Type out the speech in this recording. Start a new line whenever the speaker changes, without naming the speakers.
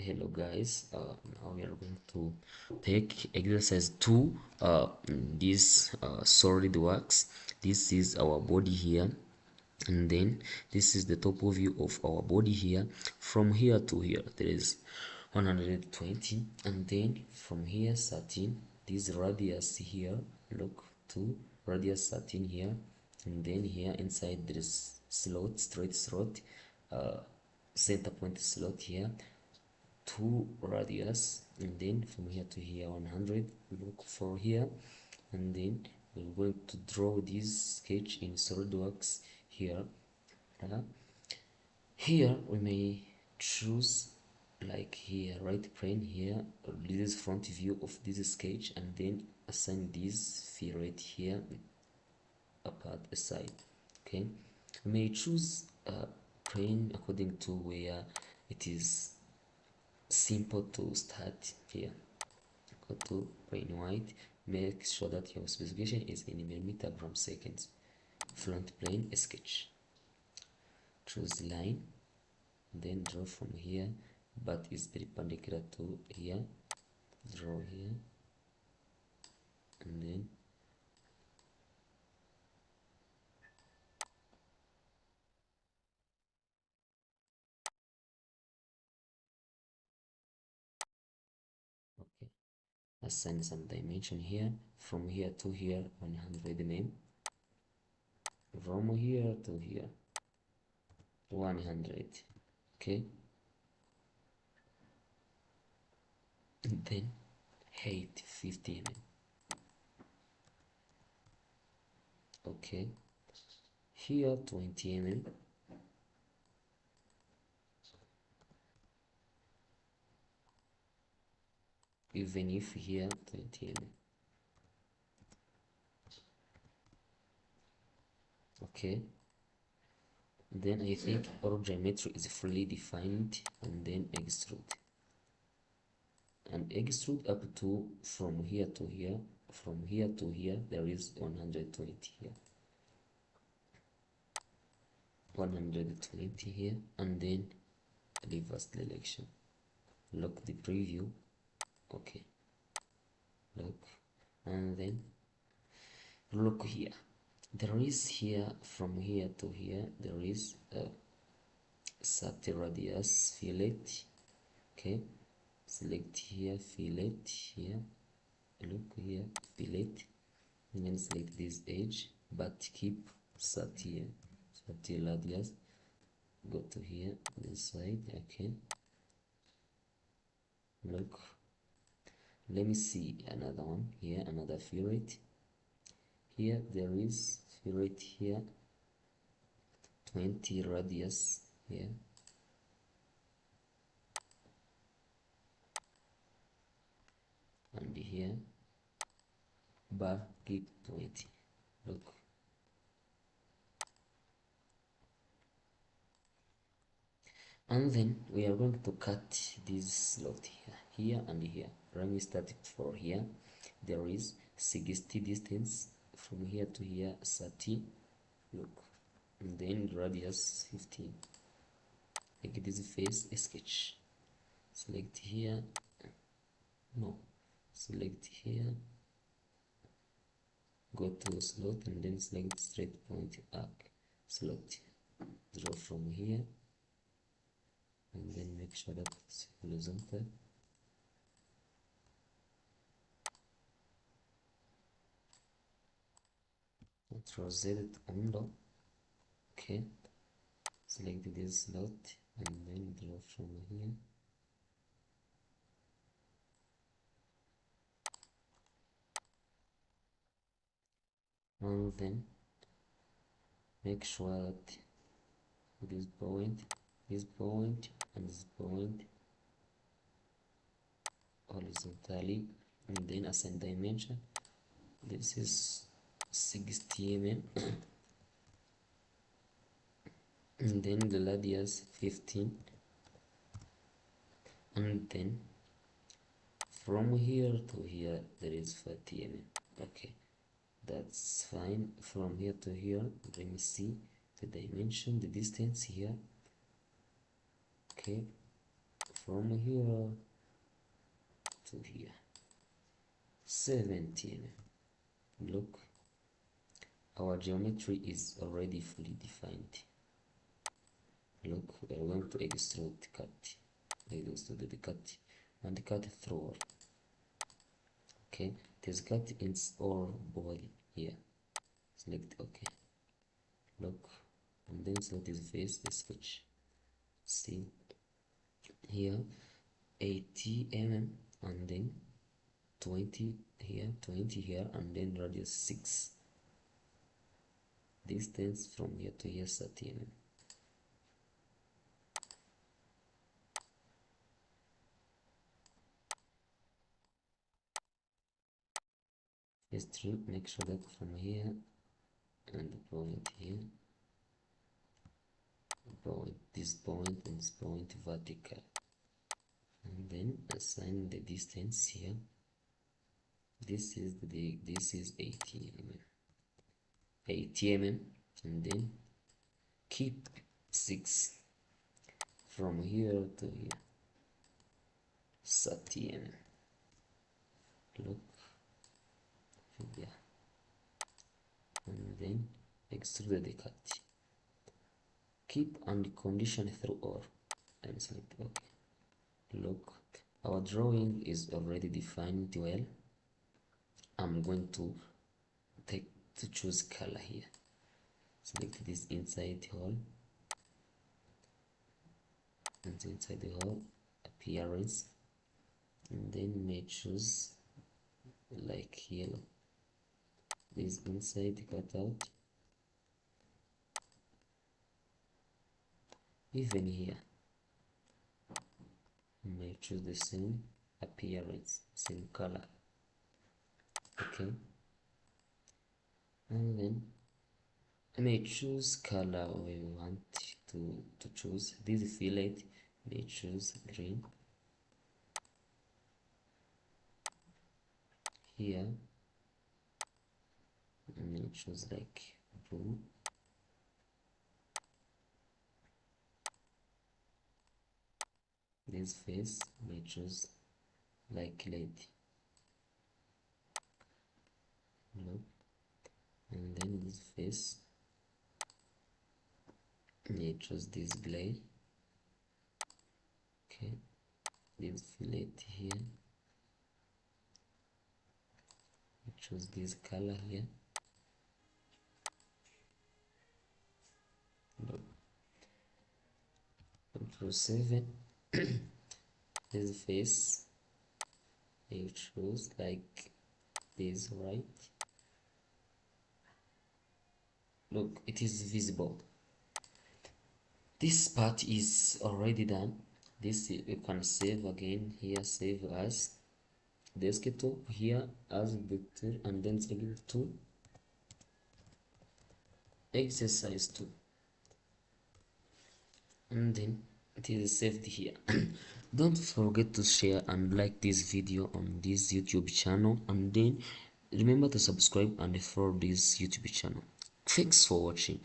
Hello guys, now we are going to take exercise 2 in this Solidworks. This is our body here, and then this is the top view of our body here. From here to here there is 120, and then from here 13, this radius here, look, 2 radius 13 here, and then here inside there is slot, straight slot, center point slot here, 2 radius, and then from here to here 100. Look for here, and then we're going to draw this sketch in Solidworks here. Here we may choose, like here, right plane here, this is front view of this sketch, and then assign this fillet here apart aside. Okay, we may choose a plane according to where it is simple to start. Here go to plane white, make sure that your specification is in millimeter gram seconds. Front plane sketch, choose line, then draw from here, but is perpendicular to here, draw here, and then okay, assign some dimension here. From here to here 100 mm, from here to here 100. Okay, and then height 50 mm. Okay, here 20 mm, even if here 20 mm. Okay, then I think our geometry is fully defined, and then extrude, and extrude up to from here to here, from here to here there is 120 here, 120 here, and then reverse direction. Look the preview. Okay, look, and then look here, there is here from here to here there is a 30 radius fillet. Okay, select here fillet here, look here fillet, and then select this edge, but keep 30 radius. Go to here this side. Okay, look, let me see another one here, another fillet here, there is fillet here 20 radius here, and here bar keep 20. Look, and then we are going to cut this slot here and here. Let me start it for here. There is 60 distance from here to here, 30. Look, and then radius 15. Like this face sketch. Select here, no, select here, go to slot, and then select straight point arc slot. Draw from here, and then make sure that it's horizontal. Control Z undo. Okay, select this slot, and then draw from here. And then make sure that this point, and this point horizontally, and then assign dimension. This is 60 mm, and then the radius 15, and then from here to here there is 30 mm. Okay, that's fine. From here to here, let me see the dimension, the distance here. Okay, from here to here 17. Look, our geometry is already fully defined. Look, we are going to extrude cut. Extrude the cut and cut through. Okay, it is cut in all body here. Select OK. Look, and then select this face, the switch. See here 80 mm and then 20 here, 20 here, and then radius 6. Distance from here to here 30 mm. History, make sure that from here and the point here, point this point and this point vertical, and then assign the distance here. This is 80 mm, 80 mm, and then keep 6 from here to here 30 mm. Look here, and then extrude the cut. Keep and condition through all and select OK. Look, our drawing is already defined well. I'm going to choose color here. Select this inside hole and inside the hole appearance, and then may choose like yellow. This inside cutout, even here may choose the same appearance, same color. Okay, and then I may choose color we want to choose. This fillet may choose green. Here I may choose like blue. This face may choose like lead. Look, and then this face may choose this gray. Okay, this fillet here, choose this color here. Look, Control 7. This face you choose like this, right? Look, it is visible. This part is already done. This you can save again here, save as desktop here as vector, and then select to exercise 2, and then it is saved here. Don't forget to share and like this video on this YouTube channel, and then remember to subscribe and follow this YouTube channel. Thanks for watching.